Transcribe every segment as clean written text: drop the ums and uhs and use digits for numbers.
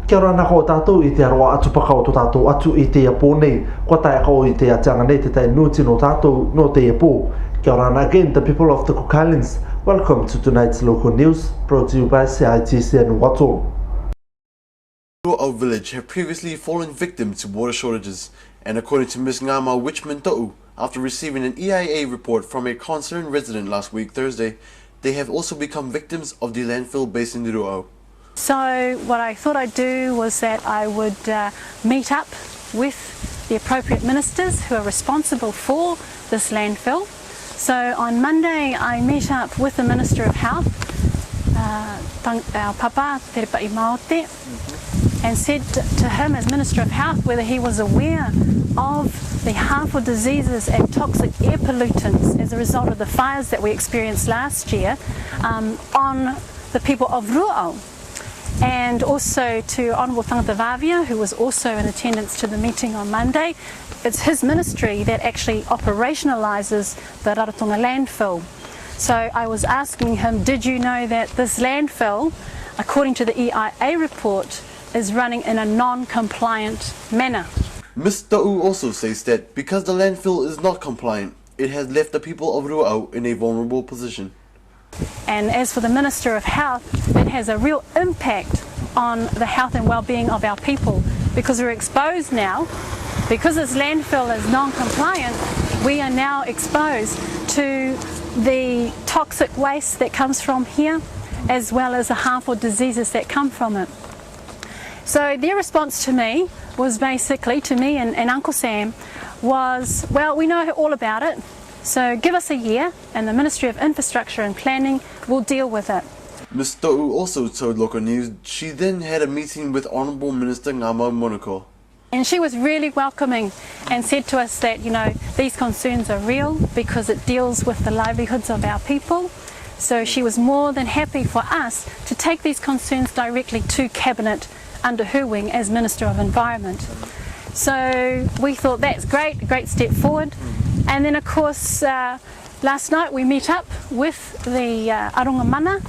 Kia ora nako o tātou I te aroa atu pakao to tātou atu I te apo nei. Ko tae ako I te atanga nei te tae nuti no tātou no te apo. Kia ora again, the people of the Cook Islands. Welcome to tonight's local news, brought to you by CITC and Ruaau. Ruaau village have previously fallen victim to water shortages, and according to Ms. Ngama Wichman, after receiving an EIA report from a concerned resident last week Thursday, they have also become victims of the landfill based in Ruaau. So what I thought I'd do was that I would meet up with the appropriate ministers who are responsible for this landfill. So on Monday I met up with the Minister of Health, our Papa Terepai Maote, and said to him as Minister of Health whether he was aware of the harmful diseases and toxic air pollutants as a result of the fires that we experienced last year on the people of Ruaau. And also to Honourable Tangata Vavia, who was also in attendance to the meeting on Monday. It's his ministry that actually operationalises the Rarotonga landfill. So I was asking him, did you know that this landfill, according to the EIA report, is running in a non-compliant manner? Ms. Ta'u also says that because the landfill is not compliant, it has left the people of Ruaau in a vulnerable position. And as for the Minister of Health, it has a real impact on the health and well-being of our people, because we're exposed now, because this landfill is non-compliant, we are now exposed to the toxic waste that comes from here, as well as the harmful diseases that come from it. So their response to me was basically, to me and Uncle Sam, was, well, we know all about it, so give us a year and the Ministry of Infrastructure and Planning will deal with it. Ms. Ta'u also told local news she then had a meeting with Honourable Minister Ngama Monoko. And she was really welcoming and said to us that, you know, these concerns are real because it deals with the livelihoods of our people. So she was more than happy for us to take these concerns directly to Cabinet under her wing as Minister of Environment. So we thought that's great, a great step forward. And then of course last night we met up with the Aronga Mana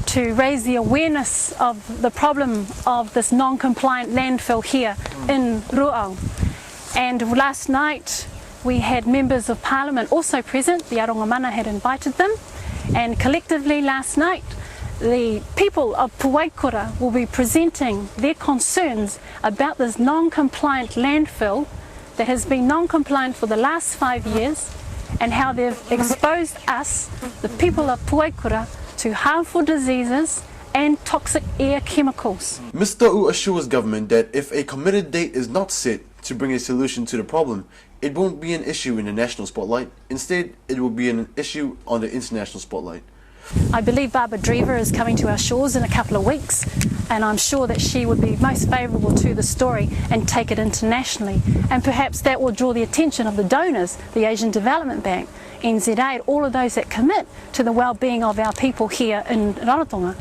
to raise the awareness of the problem of this non-compliant landfill here in Ruaau. And last night we had members of Parliament also present. The Aronga Mana had invited them, and collectively last night the people of Puwaikura will be presenting their concerns about this non-compliant landfill that has been non-compliant for the last 5 years, and how they've exposed us, the people of Puwaikura, to harmful diseases and toxic air chemicals. Ms. Ta'u assures government that if a committed date is not set to bring a solution to the problem, it won't be an issue in the national spotlight. Instead, it will be an issue on the international spotlight. I believe Barbara Drever is coming to our shores in a couple of weeks, and I'm sure that she would be most favourable to the story and take it internationally, and perhaps that will draw the attention of the donors, the Asian Development Bank, NZA, all of those that commit to the well-being of our people here in Rarotonga.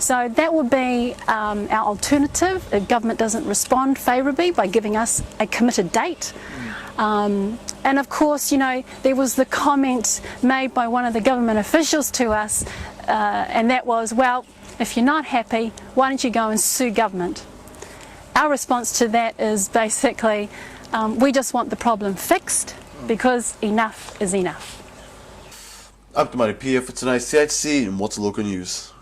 So that would be our alternative if government doesn't respond favourably by giving us a committed date. And of course, you know, there was the comment made by one of the government officials to us, and that was, well, if you're not happy, why don't you go and sue government? Our response to that is basically, we just want the problem fixed, because enough is enough. I'm Tamari Pia for tonight's CITC and What's Local News.